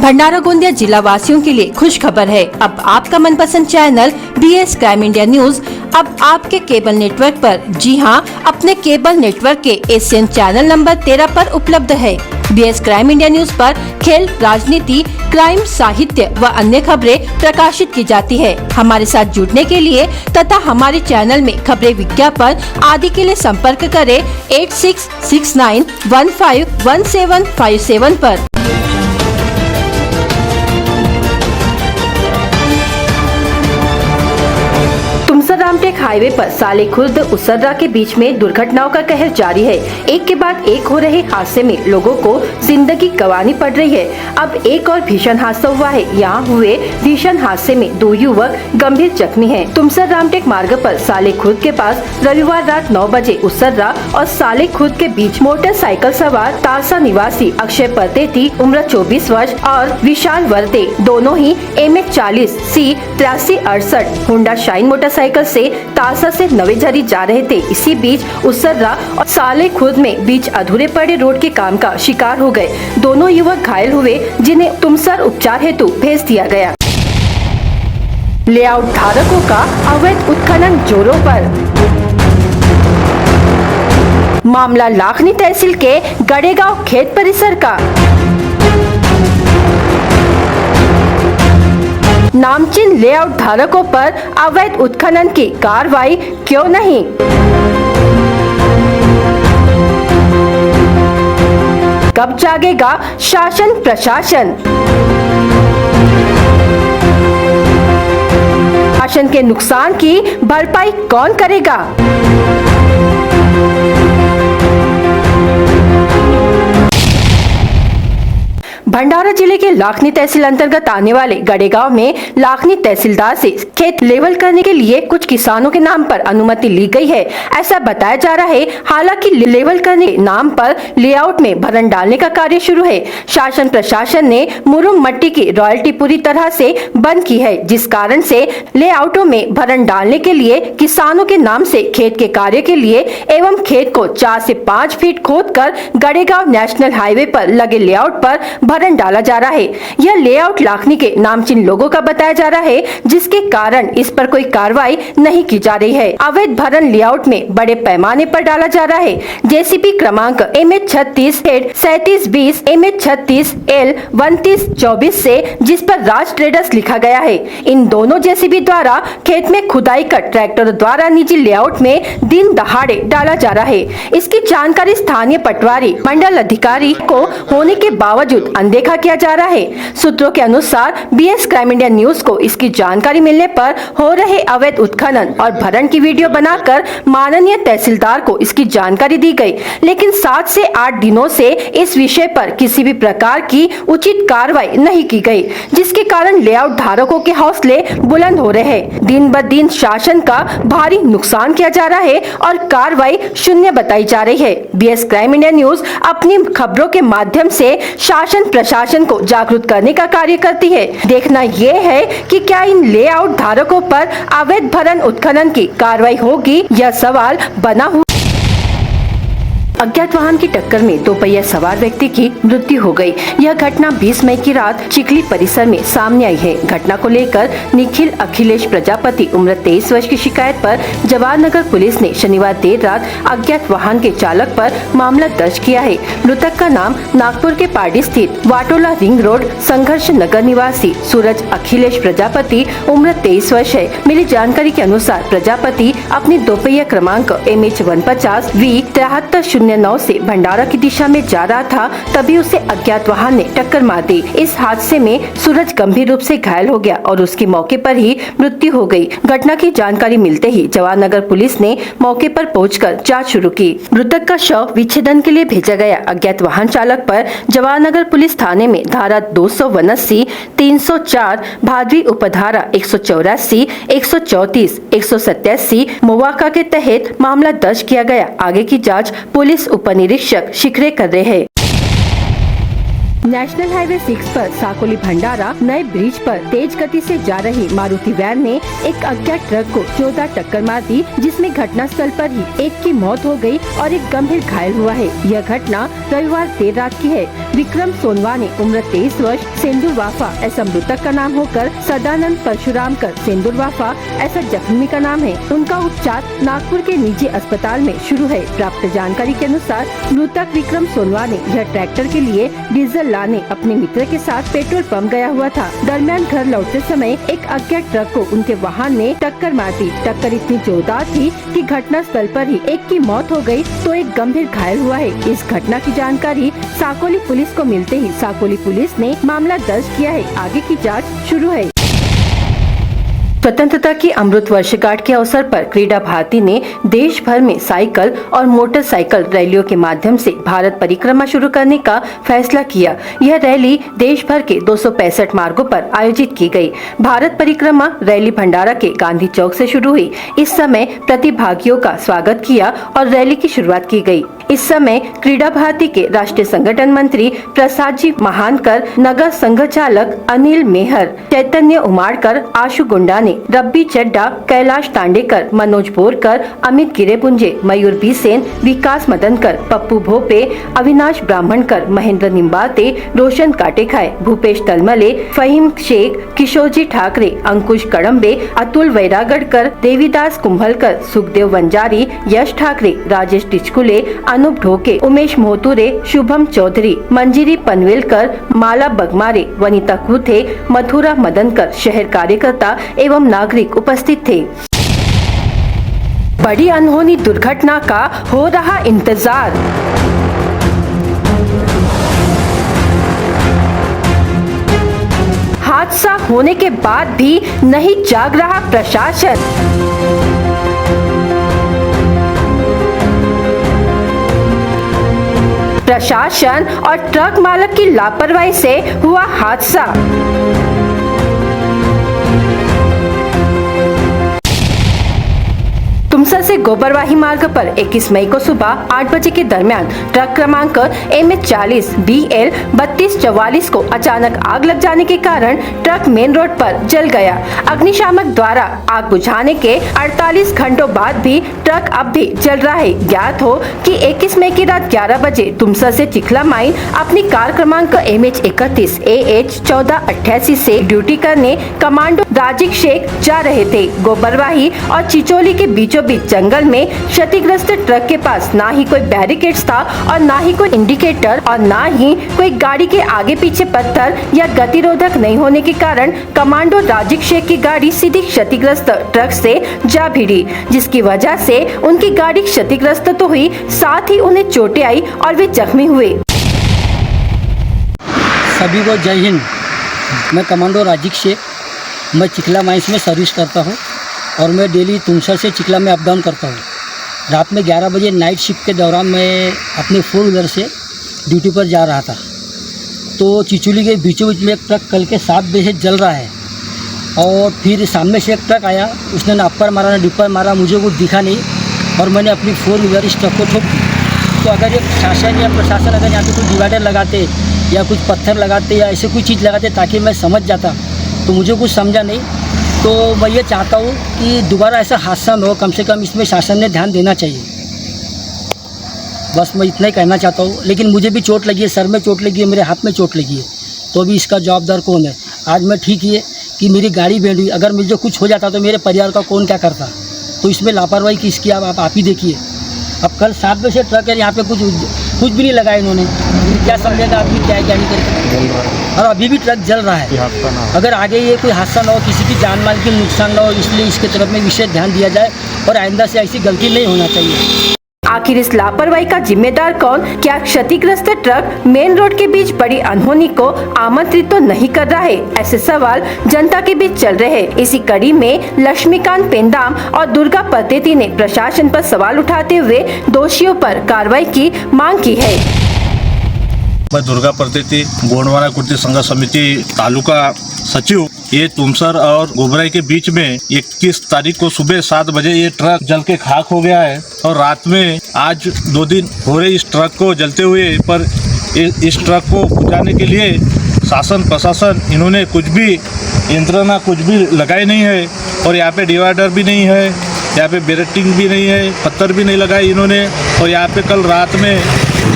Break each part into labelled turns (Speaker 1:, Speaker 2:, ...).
Speaker 1: भंडारा गोंदिया जिला वासियों के लिए खुश खबर है। अब आपका मनपसंद channel BS crime India news अब आपके केबल नेटवर्क पर, जी हां, अपने केबल नेटवर्क के एशियन चैनल नंबर 13 पर उपलब्ध है। BS क्राइम इंडिया न्यूज पर खेल, राजनीति, क्राइम, साहित्य व अन्य खबरें प्रकाशित की जाती है। हमारे साथ जुड़ने के लिए तथा हमारे चैनल में खबरें, विज्ञापन आदि के लिए संपर्क करें 8669151757 पर। रामटेक हाईवे पर साले खुर्द उसर्रा के बीच में दुर्घटनाओं का कहर जारी है। एक के बाद एक हो रहे हादसे में लोगों को जिंदगी गंवानी पड़ रही है। अब एक और भीषण हादसा हुआ है। यहाँ हुए भीषण हादसे में 2 युवक गंभीर जख्मी हैं। तुमसर रामटेक मार्ग पर साले खुर्द के पास रविवार रात 9 बजे उसर्रा और साले खुर्द के बीच मोटरसाइकिल सवार तारसा निवासी अक्षय परतेती उम्र 24 वर्ष और विशाल वर्दे दोनों ही MH40 C 8368 Honda shine motorcycle से तारसा से नवेझरी जा रहे थे। इसी बीच उसर्रा और साले खुर्द में बीच अधूरे पड़े रोड के काम का शिकार हो गए। दोनों युवक घायल हुए, जिन्हें तुमसर उपचार हेतु भेज दिया गया। लेआउट धारकों का अवैध उत्खनन जोरों पर। मामला लाखनी तहसील के गड़ेगांव खेत परिसर का। नामचीन लेआउट धारकों पर अवैध उत्खनन की कार्रवाई क्यों नहीं? कब जागेगा शासन प्रशासन? शासन के नुकसान की भरपाई कौन करेगा? भंडारा जिले के लाखनी तहसील अंतर्गत आने वाले गड़ेगांव में लाखनी तहसीलदार से खेत लेवल करने के लिए कुछ किसानों के नाम पर अनुमति ली गई है, ऐसा बताया जा रहा है। हालांकि लेवल करने के नाम पर लेआउट में भरण डालने का कार्य शुरू है। शासन प्रशासन ने मुरुम मट्टी की रॉयल्टी पूरी तरह से बंद की है, जिस कारण से लेआउटों में भरण डालने के लिए किसानों के नाम से खेत के कार्य के लिए एवं खेत को 4 से 5 फीट खोदकर गड़ेगांव नेशनल हाईवे पर लगे लेआउट पर भरण डाला जा रहा है। यह लेआउट लाखनी के नामचीन लोगों का बताया जा रहा है, जिसके कारण इस पर कोई कार्रवाई नहीं की जा रही है। अवैध भरण लेआउट में बड़े पैमाने पर डाला जा रहा है। JCB क्रमांक MH36 3720 MH36 L 2924 से, जिस पर राज ट्रेडर्स लिखा गया है। इन दोनों JCB द्वारा खेत में खुदाई कर ट्रैक्टर द्वारा निजी लेआउट में दिन दहाड़े डाला जा रहा है। इसकी जानकारी स्थानीय पटवारी मंडल अधिकारी को होने के बावजूद अनदेखा किया जा रहा है। सूत्रों के अनुसार BS क्राइम इंडिया न्यूज को इसकी जानकारी मिलने पर हो रहे अवैध उत्खनन और भरण की वीडियो बनाकर माननीय तहसीलदार को इसकी जानकारी दी गई, लेकिन 7 से 8 दिनों से इस विषय पर किसी भी प्रकार की उचित कार्रवाई नहीं की गई, जिसके कारण लेआउट धारकों के हौसले बुलंद हो रहे हैं। दिन ब दिन शासन का भारी नुकसान किया जा रहा है और कार्रवाई शून्य बताई जा रही है। BS क्राइम इंडिया न्यूज अपनी खबरों के माध्यम से शासन प्रशासन को जागरूक करने का कार्य करती है। देखना ये है कि क्या इन लेआउट धारकों पर अवैध भरण उत्खनन की कार्रवाई होगी, यह सवाल बना हुआ। अज्ञात वाहन की टक्कर में 2 पहिया सवार व्यक्ति की मृत्यु हो गई। यह घटना 20 मई की रात चिखली परिसर में सामने आई है। घटना को लेकर निखिल अखिलेश प्रजापति उम्र 23 वर्ष की शिकायत पर जवाहरनगर पुलिस ने शनिवार देर रात अज्ञात वाहन के चालक पर मामला दर्ज किया है। मृतक का नाम नागपुर के पार्डी स्थित वाटोला रिंग रोड संघर्ष नगर निवासी सूरज अखिलेश प्रजापति उम्र 23 वर्ष है। मिली जानकारी के अनुसार प्रजापति अपनी 2 पहिया क्रमांक MH150 V 7309 से भंडारा की दिशा में जा रहा था, तभी उसे अज्ञात वाहन ने टक्कर मार दी। इस हादसे में सूरज गंभीर रूप से घायल हो गया और उसकी मौके पर ही मृत्यु हो गई। घटना की जानकारी मिलते ही जवाहरनगर पुलिस ने मौके पर पहुंचकर जांच शुरू की। मृतक का शव विच्छेदन के लिए भेजा गया। अज्ञात वाहन चालक पर जवाहरनगर पुलिस थाने में धारा 279, 304, भादवी उपधारा 184, 134, 187 मोवाका के तहत मामला दर्ज किया गया। आगे की जाँच पुलिस उप निरीक्षक शिखरे कर रहे हैं। नेशनल हाईवे 6 पर साकोली भंडारा नए ब्रिज पर तेज गति से जा रही मारुति वैन ने एक अज्ञात ट्रक को जोरदार टक्कर मार दी, जिसमें घटनास्थल पर ही एक की मौत हो गई और एक गंभीर घायल हुआ है। यह घटना रविवार देर रात की है। विक्रम सोनवाने उम्र 23 वर्ष सेंदूर वाफा ऐसा मृतक का नाम होकर सदानंद परशुराम कर सेंदूर वाफा ऐसा जख्मी का नाम है। उनका उपचार नागपुर के निजी अस्पताल में शुरू है। प्राप्त जानकारी के अनुसार मृतक विक्रम सोनवाने यह ट्रैक्टर के लिए डीजल लाने अपने मित्र के साथ पेट्रोल पंप गया हुआ था। दरमियान घर लौटते समय एक अज्ञात ट्रक को उनके वाहन ने टक्कर मार दी। टक्कर इतनी जोरदार थी कि घटना स्थल पर ही एक की मौत हो गई तो एक गंभीर घायल हुआ है। इस घटना की जानकारी साकोली पुलिस को मिलते ही साकोली पुलिस ने मामला दर्ज किया है। आगे की जाँच शुरू है। स्वतंत्रता की अमृत वर्षगांठ के अवसर पर क्रीडा भारती ने देश भर में साइकिल और मोटरसाइकिल रैलियों के माध्यम से भारत परिक्रमा शुरू करने का फैसला किया। यह रैली देश भर के 265 मार्गों पर आयोजित की गई। भारत परिक्रमा रैली भंडारा के गांधी चौक से शुरू हुई। इस समय प्रतिभागियों का स्वागत किया और रैली की शुरुआत की गई। इस समय क्रीडा भारती के राष्ट्रीय संगठन मंत्री प्रसाद जी महानकर, नगर संघ चालक अनिल मेहर, चैतन्य उमाड़कर, आशु गुंडा ने, रब्बी चड्डा, कैलाश तांडेकर, मनोज बोरकर, अमित गिरेपुंजे, मयूर बीसेन, विकास मदनकर, पप्पू भोपे, अविनाश ब्राह्मणकर, महेंद्र निम्बाते, रोशन काटेखाय, भूपेश तलमले, फहीम शेख, किशोरजी ठाकरे, अंकुश कड़म्बे, अतुल वैरागड़कर, देवीदास कुंभलकर, सुखदेव वंजारी, यश ठाकरे, राजेश टिचकुले, अनुप ढोके, उमेश मोहतुरे, शुभम चौधरी, मंजिरी पनवेलकर, माला बगमारे, वनिता कुथे, मथुरा मदनकर, शहर कार्यकर्ता एवं नागरिक उपस्थित थे। बड़ी अनहोनी दुर्घटना का हो रहा इंतजार। हादसा होने के बाद भी नहीं जाग रहा प्रशासन। प्रशासन और ट्रक मालक की लापरवाही से हुआ हादसा। तुमसा से गोबरवाही मार्ग पर 21 मई को सुबह 8 बजे के दरमियान ट्रक क्रमांक MH40 BL 3244 को अचानक आग लग जाने के कारण ट्रक मेन रोड पर जल गया। अग्निशामक द्वारा आग बुझाने के 48 घंटों बाद भी ट्रक अब भी जल रहा है। ज्ञात हो कि 21 मई की रात 11 बजे तुमसा से चिखला माइन अपनी कार क्रमांक MH31 AH 1488 से ड्यूटी करने कमांडो राजिक शेख जा रहे थे। गोबरवाही और चिचोली के बीचों बीच जंगल में क्षतिग्रस्त ट्रक के पास ना ही कोई बैरिकेड्स था और ना ही कोई इंडिकेटर और ना ही कोई गाड़ी के आगे पीछे पत्थर या गतिरोधक नहीं होने के कारण कमांडो राजिक शेख की गाड़ी सीधी क्षतिग्रस्त ट्रक से जा भिड़ी, जिसकी वजह से उनकी गाड़ी क्षतिग्रस्त तो हुई, साथ ही उन्हें चोटें आई और वे जख्मी हुए।
Speaker 2: सभी को जय हिंद। मैं कमांडो राजिक शेख, मैं चिखला माइंस में सर्विस करता हूँ और मैं डेली तुमसा से चिखला में अप डाउन करता हूँ। रात में 11 बजे नाइट शिफ्ट के दौरान मैं अपने 4 व्हीलर से ड्यूटी पर जा रहा था, तो चिचोली के बीचों बीच में एक ट्रक कल के 7 बजे जल रहा है और फिर सामने से एक ट्रक आया, उसने ना अपर मारा ना डिपर मारा, मुझे कुछ दिखा नहीं और मैंने अपनी 4 व्हीलर इस ट्रक को ठोक दी। तो अगर ये शासन या प्रशासन अगर यहाँ पे कुछ डिवाइडर लगाते या कुछ पत्थर लगाते या ऐसे कोई चीज़ लगाते ताकि मैं समझ जाता, तो मुझे कुछ समझा नहीं। तो मैं ये चाहता हूँ कि दोबारा ऐसा हादसा न हो, कम से कम इसमें शासन ने ध्यान देना चाहिए। बस मैं इतना ही कहना चाहता हूँ। लेकिन मुझे भी चोट लगी है, सर में चोट लगी है, मेरे हाथ में चोट लगी है, तो अभी इसका जवाबदार कौन है? आज मैं ठीक ही है कि मेरी गाड़ी बैंड हुई, अगर मुझे कुछ हो जाता तो मेरे परिवार का कौन क्या करता? तो इसमें लापरवाही किसकी आप ही देखिए। अब कल 7 बजे से ट्रक है, यहाँ पे कुछ भी नहीं लगाया इन्होंने, क्या समझेगा आदमी क्या नहीं करके, और अभी भी ट्रक जल रहा है। अगर आगे ये कोई हादसा ना हो, किसी की जान माल की नुकसान ना हो, इसलिए इसके तरफ में विशेष ध्यान दिया जाए और आइंदा से ऐसी गलती नहीं होना चाहिए।
Speaker 1: आखिर इस लापरवाही का जिम्मेदार कौन? क्या क्षतिग्रस्त ट्रक मेन रोड के बीच बड़ी अनहोनी को आमंत्रित तो नहीं कर रहा है? ऐसे सवाल जनता के बीच चल रहे हैं। इसी कड़ी में लक्ष्मीकांत पेंदाम और दुर्गा पतेती ने प्रशासन पर सवाल उठाते हुए दोषियों पर कार्रवाई की मांग की है।
Speaker 3: मैं दुर्गा पतेती गोंडवाना कुर्ती संघ समिति तालुका सचिव। ये तुमसर और गोबराई के बीच में 21 तारीख को सुबह 7 बजे ये ट्रक जल के खाक हो गया है और रात में आज 2 दिन हो रहे इस ट्रक को जलते हुए, पर इस ट्रक को बुझाने के लिए शासन प्रशासन इन्होंने कुछ भी यंत्रणा कुछ भी लगाई नहीं है और यहाँ पे डिवाइडर भी नहीं है, यहाँ पे बैरिकेडिंग भी नहीं है, पत्थर भी नहीं लगाए इन्होंने। और यहाँ पे कल रात में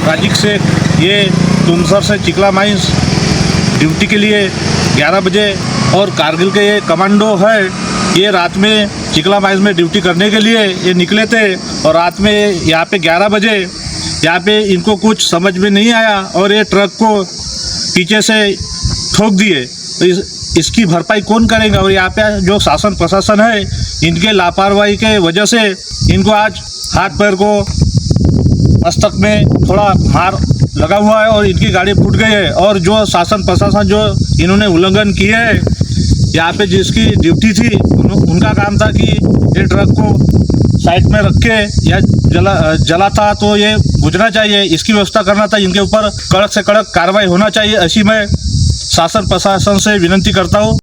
Speaker 3: राजिक शेख ये तुमसर से चिकला माइंस ड्यूटी के लिए 11 बजे और कारगिल के ये कमांडो है, ये रात में चिकला माइंस में ड्यूटी करने के लिए ये निकले थे और रात में यहाँ पे 11 बजे यहाँ पे इनको कुछ समझ में नहीं आया और ये ट्रक को पीछे से ठोक दिए। तो इसकी भरपाई कौन करेगा? और यहाँ पे जो शासन प्रशासन है इनके लापरवाही के वजह से इनको आज हाथ पैर को मस्तक में थोड़ा मार लगा हुआ है और इनकी गाड़ी फूट गई है। और जो शासन प्रशासन जो इन्होंने उल्लंघन किए है, यहाँ पे जिसकी ड्यूटी थी उनका काम था कि ये ट्रक को साइड में रख के या जला था तो ये बुझना चाहिए, इसकी व्यवस्था करना था। इनके ऊपर कड़क से कड़क कार्रवाई होना चाहिए, ऐसी मैं शासन प्रशासन से विनती करता हूँ।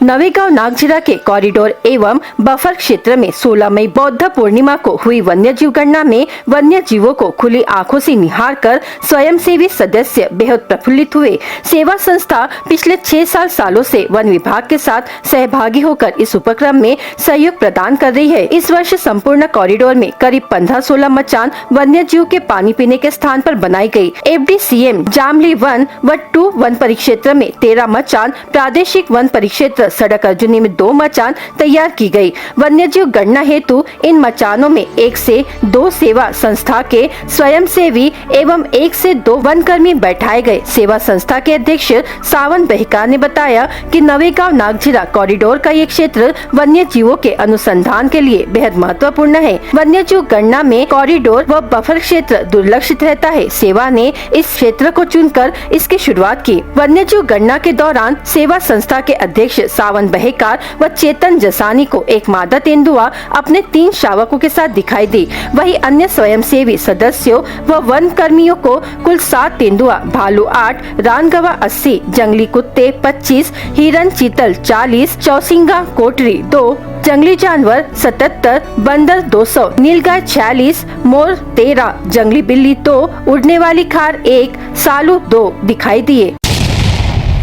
Speaker 1: नवेगांव नागझिरा के कॉरिडोर एवं बफर क्षेत्र में 16 मई बौद्ध पूर्णिमा को हुई वन्यजीव गणना में वन्य जीवों को खुली आंखों से निहारकर स्वयंसेवी सदस्य बेहद प्रफुल्लित हुए। सेवा संस्था पिछले 6 सालों से वन विभाग के साथ सहभागी होकर इस उपक्रम में सहयोग प्रदान कर रही है। इस वर्ष संपूर्ण कॉरिडोर में करीब 15-16 मचान वन्य जीव के पानी पीने के स्थान पर बनाई गई। FDCM जामली 1 व 2 वन परिक्षेत्र में 13 मचान, प्रादेशिक वन परिक्षेत्र सड़क अर्जुनी में 2 मचान तैयार की गई। वन्यजीव गणना हेतु इन मचानों में 1 से 2 सेवा संस्था के स्वयंसेवी एवं 1 से 2 वनकर्मी बैठाए गए। सेवा संस्था के अध्यक्ष सावन बहकार ने बताया कि नवेगांव नागझिरा कॉरिडोर का ये क्षेत्र वन्य जीवों के अनुसंधान के लिए बेहद महत्वपूर्ण है। वन्यजीव गणना में कॉरिडोर व बफर क्षेत्र दुर्लक्षित रहता है। सेवा ने इस क्षेत्र को चुनकर इसकी शुरुआत की। वन्यजीव गणना के दौरान सेवा संस्था के अध्यक्ष सावन बहेकार व चेतन जसानी को एक मादा तेंदुआ अपने 3 शावकों के साथ दिखाई दी। वहीं अन्य स्वयंसेवी सदस्यों व वन कर्मियों को कुल 7 तेंदुआ, भालू 8, रानगवा 80, जंगली कुत्ते 25, हिरन चीतल 40, चौसिंगा कोटरी 2, जंगली जानवर 77, बंदर 200, नीलगाय 46, मोर 13, जंगली बिल्ली 2, उड़ने वाली खार 1, सालू 2 दिखाई दिए।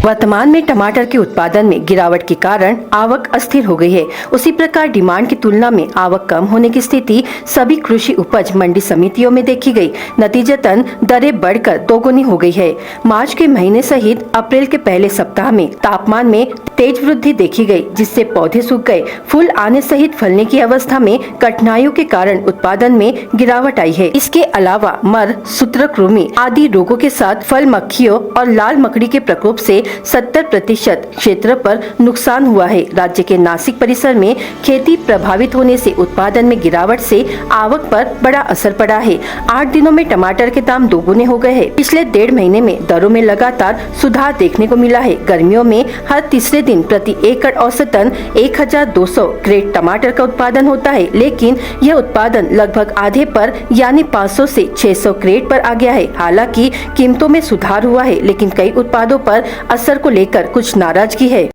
Speaker 1: वर्तमान में टमाटर के उत्पादन में गिरावट के कारण आवक अस्थिर हो गई है। उसी प्रकार डिमांड की तुलना में आवक कम होने की स्थिति सभी कृषि उपज मंडी समितियों में देखी गई। नतीजतन दरें बढ़कर दोगुनी हो गई है। मार्च के महीने सहित अप्रैल के पहले सप्ताह में तापमान में तेज वृद्धि देखी गई, जिससे पौधे सूख गए। फूल आने सहित फलने की अवस्था में कठिनाइयों के कारण उत्पादन में गिरावट आई है। इसके अलावा मर, सूत्रकृमि आदि रोगों के साथ फल मक्खियों और लाल मकड़ी के प्रकोप से 70% क्षेत्र पर नुकसान हुआ है। राज्य के नासिक परिसर में खेती प्रभावित होने से उत्पादन में गिरावट से आवक पर बड़ा असर पड़ा है। 8 दिनों में टमाटर के दाम दोगुने हो गए हैं। पिछले 1.5 महीने में दरों में लगातार सुधार देखने को मिला है। गर्मियों में हर तीसरे दिन प्रति एकड़ औसतन 1200 क्रेट टमाटर का उत्पादन होता है, लेकिन यह उत्पादन लगभग आधे पर यानी 500 से 600 क्रेट पर आ गया है। हालांकि कीमतों में सुधार हुआ है, लेकिन कई उत्पादों पर असर को लेकर कुछ नाराजगी है।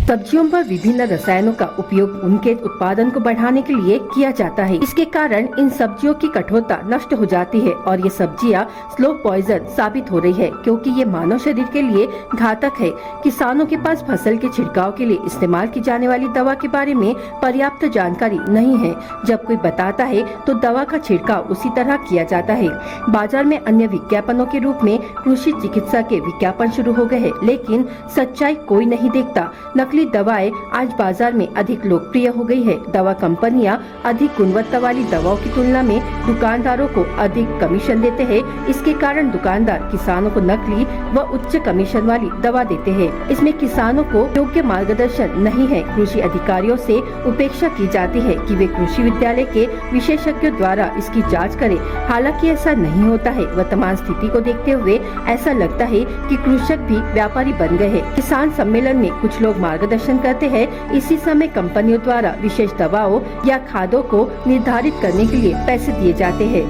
Speaker 1: सब्जियों पर विभिन्न रसायनों का उपयोग उनके उत्पादन को बढ़ाने के लिए किया जाता है। इसके कारण इन सब्जियों की कठोरता नष्ट हो जाती है और ये सब्जियां स्लो पॉइजन साबित हो रही है, क्योंकि ये मानव शरीर के लिए घातक है। किसानों के पास फसल के छिड़काव के लिए इस्तेमाल की जाने वाली दवा के बारे में पर्याप्त जानकारी नहीं है। जब कोई बताता है तो दवा का छिड़काव उसी तरह किया जाता है। बाजार में अन्य विज्ञापनों के रूप में कृषि चिकित्सा के विज्ञापन शुरू हो गए हैं, लेकिन सच्चाई कोई नहीं देखता। नकली दवाएं आज बाजार में अधिक लोकप्रिय हो गई है। दवा कंपनियां अधिक गुणवत्ता वाली दवाओं की तुलना में दुकानदारों को अधिक कमीशन देते हैं। इसके कारण दुकानदार किसानों को नकली व उच्च कमीशन वाली दवा देते हैं। इसमें किसानों को योग्य मार्गदर्शन नहीं है। कृषि अधिकारियों से उपेक्षा की जाती है कि वे कृषि विद्यालय के विशेषज्ञों द्वारा इसकी जाँच करें। हालांकि ऐसा नहीं होता है। वर्तमान स्थिति को देखते हुए ऐसा लगता है कि कृषक भी व्यापारी बन गए हैं। किसान सम्मेलन में कुछ लोग मार्गदर्शन करते हैं। इसी समय कंपनियों द्वारा विशेष दवाओं या खादों को निर्धारित करने के लिए पैसे दिए जाते हैं।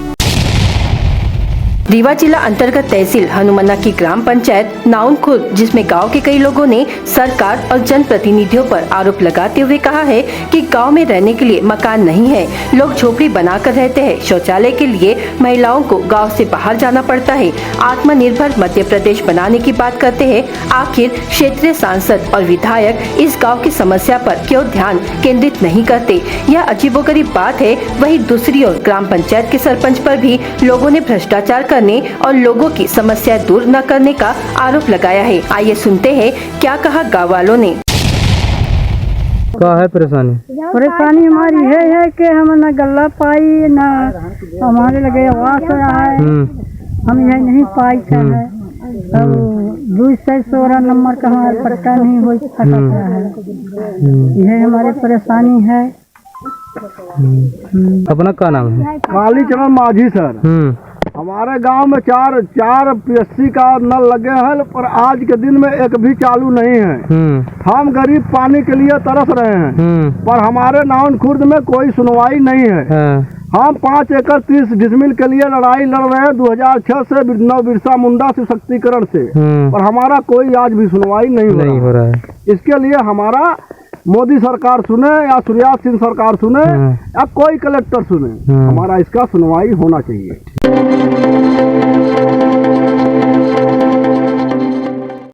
Speaker 1: रीवा जिला अंतर्गत तहसील हनुमन्ना की ग्राम पंचायत नाउन खुर्द, जिसमें गांव के कई लोगों ने सरकार और जनप्रतिनिधियों पर आरोप लगाते हुए कहा है कि गांव में रहने के लिए मकान नहीं है, लोग झोपड़ी बनाकर रहते हैं। शौचालय के लिए महिलाओं को गांव से बाहर जाना पड़ता है। आत्मनिर्भर मध्य प्रदेश बनाने की बात करते हैं। आखिर क्षेत्रीय सांसद और विधायक इस गाँव की समस्या पर क्यों ध्यान केंद्रित नहीं करते? यह अजीबोगरीब बात है। वहीं दूसरी ओर ग्राम पंचायत के सरपंच पर भी लोगों ने भ्रष्टाचार करने और लोगों की समस्या दूर न करने का आरोप लगाया है। आइए सुनते हैं क्या कहा गाँव वालों ने।
Speaker 4: क्या है परेशानी?
Speaker 5: परेशानी हमारी है कि हम न गल्ला पाई न हमारे लगे आवास रहा है, हम यह नहीं पाई है। अब 216 नंबर का हमारा पट्टा नहीं हो सकता है, यह हमारी परेशानी है।
Speaker 4: अपना क्या नाम है?
Speaker 6: काली चरण माझी सर। हमारे गांव में चार PSC का नल लगे हैं, पर आज के दिन में एक भी चालू नहीं है। हम गरीब पानी के लिए तरस रहे हैं, पर हमारे नाउन खुर्द में कोई सुनवाई नहीं है। हम 5 एकड़ 30 डिसमिल के लिए लड़ाई लड़ रहे हैं 2006 से नव बिरसा मुंडा सशक्तिकरण से, पर हमारा कोई आज भी सुनवाई नहीं हो रहा है। इसके लिए हमारा मोदी सरकार सुने या सूर्यास्त सिंह सरकार सुने या कोई कलेक्टर सुने, हमारा इसका सुनवाई होना चाहिए।